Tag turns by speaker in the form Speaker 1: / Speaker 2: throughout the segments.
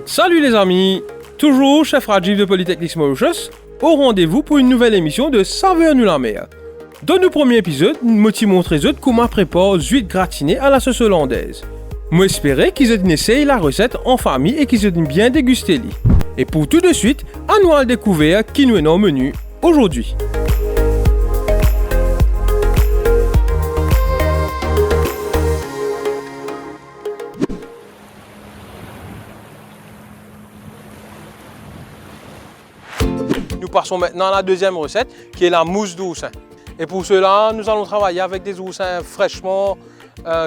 Speaker 1: Salut les amis, toujours chef Rajiv de Polytechnique Mauritius, au rendez-vous pour une nouvelle émission de Saveur nous la mer. Dans le premier épisode, nous te montré comment préparer huîtres gratinées à la sauce hollandaise. Moi espérais qu'ils aient essayé la recette en famille et qu'ils aient bien dégusté. Et pour tout de suite, à nous à découvrir qui nous est dans le menu aujourd'hui. Nous passons maintenant à la deuxième recette qui est la mousse d'oursin. Et pour cela, nous allons travailler avec des oursins fraîchement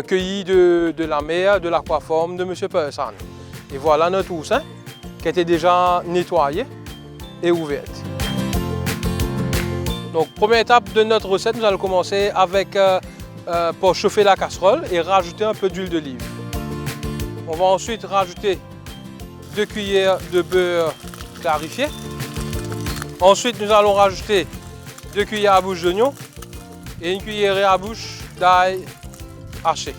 Speaker 1: cueillis de la mer, de l'aquaforme de M. Persson. Et voilà notre oursin qui a été déjà nettoyé et ouvert. Donc, première étape de notre recette, nous allons commencer avec pour chauffer la casserole et rajouter un peu d'huile d'olive. On va ensuite rajouter 2 cuillères de beurre clarifié. Ensuite, nous allons rajouter 2 cuillères à bouche d'oignon et 1 cuillère à bouche d'ail haché.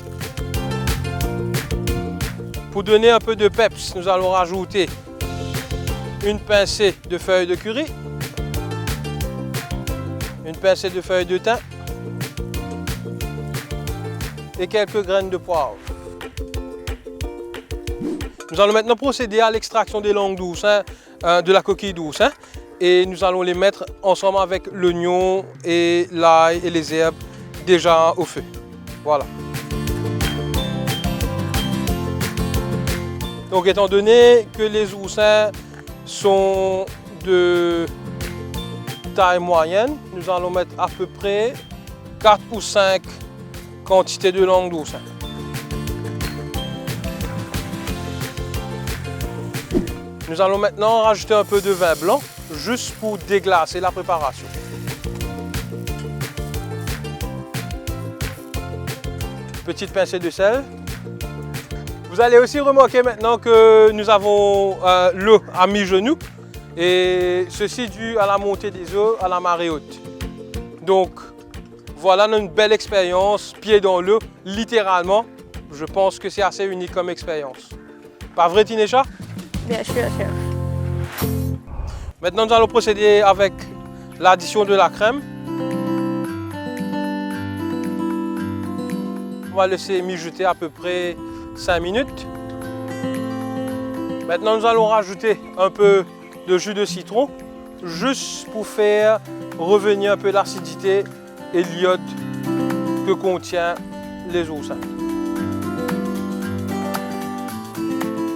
Speaker 1: Pour donner un peu de peps, nous allons rajouter une pincée de feuilles de curry, une pincée de feuilles de thym et quelques graines de poivre. Nous allons maintenant procéder à l'extraction des langues d'oursin, de la coquille d'oursin. Et nous allons les mettre ensemble avec l'oignon et l'ail et les herbes déjà au feu. Voilà. Donc étant donné que les oursins sont de taille moyenne, nous allons mettre à peu près 4 ou 5 quantités de langue d'oursin. Nous allons maintenant rajouter un peu de vin blanc juste pour déglacer la préparation. Petite pincée de sel. Vous allez aussi remarquer maintenant que nous avons l'eau à mi-genou et ceci dû à la montée des eaux à la marée haute. Donc voilà une belle expérience, pied dans l'eau, littéralement. Je pense que c'est assez unique comme expérience. Pas vrai, Tinécha?
Speaker 2: Bien sûr, chef.
Speaker 1: Maintenant, nous allons procéder avec l'addition de la crème. On va laisser mijoter à peu près 5 minutes. Maintenant, nous allons rajouter un peu de jus de citron, juste pour faire revenir un peu l'acidité et l'iode que contient les oursins.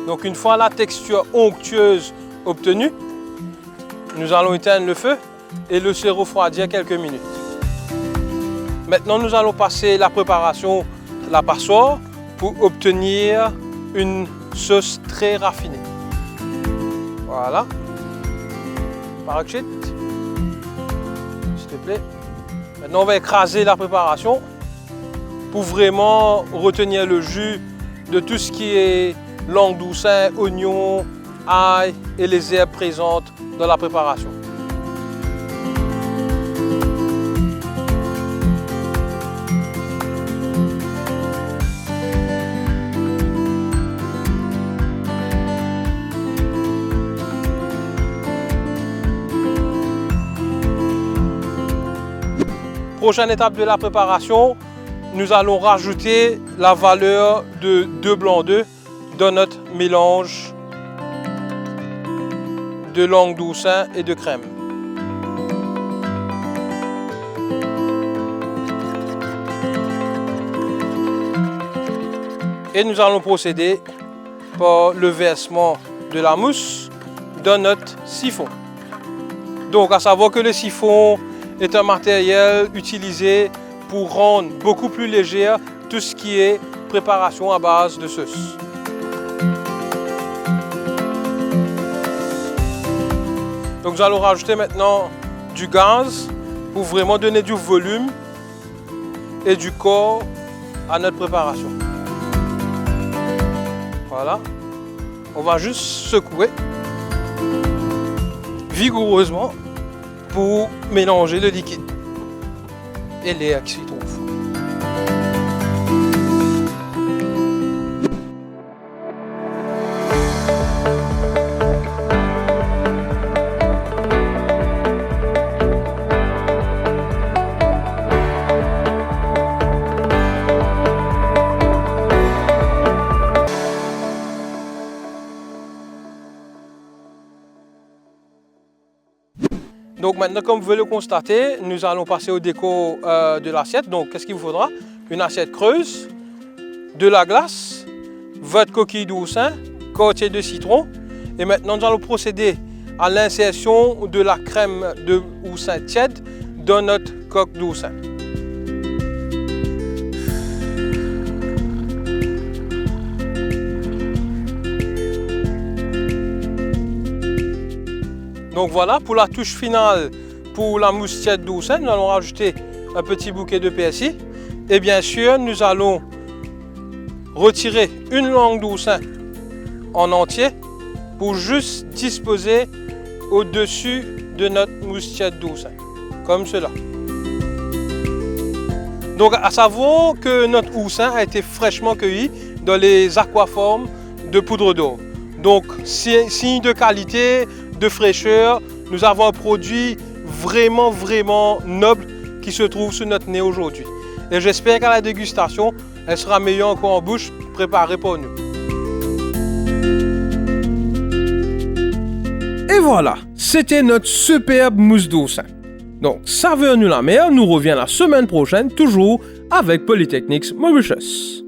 Speaker 1: Donc, une fois la texture onctueuse obtenue, nous allons éteindre le feu et le laisser refroidir quelques minutes. Maintenant, nous allons passer la préparation à la passoire pour obtenir une sauce très raffinée. Voilà. Parachute, s'il te plaît. Maintenant, on va écraser la préparation pour vraiment retenir le jus de tout ce qui est langue d'oursin, oignon, ail et les herbes présentes dans la préparation. Prochaine étape de la préparation, nous allons rajouter la valeur de 2 blancs d'œufs dans notre mélange de langue d'oursin et de crème. Et nous allons procéder par le versement de la mousse dans notre siphon. Donc à savoir que le siphon est un matériel utilisé pour rendre beaucoup plus légère tout ce qui est préparation à base de sauce. Donc nous allons rajouter maintenant du gaz pour vraiment donner du volume et du corps à notre préparation. Voilà. On va juste secouer vigoureusement pour mélanger le liquide et l'air qui s'y trouve. Donc maintenant, comme vous pouvez le constater, nous allons passer au déco de l'assiette. Donc qu'est-ce qu'il vous faudra? Une assiette creuse, de la glace, votre coquille d'oursin, quartier de citron. Et maintenant, nous allons procéder à l'insertion de la crème de oursin tiède dans notre coque d'oursin. Donc voilà, pour la touche finale, pour la mousse tiède d'oursin, nous allons rajouter un petit bouquet de persil. Et bien sûr, nous allons retirer une langue d'oursin en entier pour juste disposer au-dessus de notre mousse tiède d'oursin, comme cela. Donc à savoir que notre oursin a été fraîchement cueilli dans les aquaformes de poudre d'or. Donc signe de qualité, de fraîcheur, nous avons un produit vraiment noble qui se trouve sous notre nez aujourd'hui. Et j'espère qu'à la dégustation, elle sera meilleure encore en bouche, préparée pour nous. Et voilà, c'était notre superbe mousse d'oursin. Donc, saveur nous la mer nous revient la semaine prochaine, toujours avec Polytechnics Mauritius.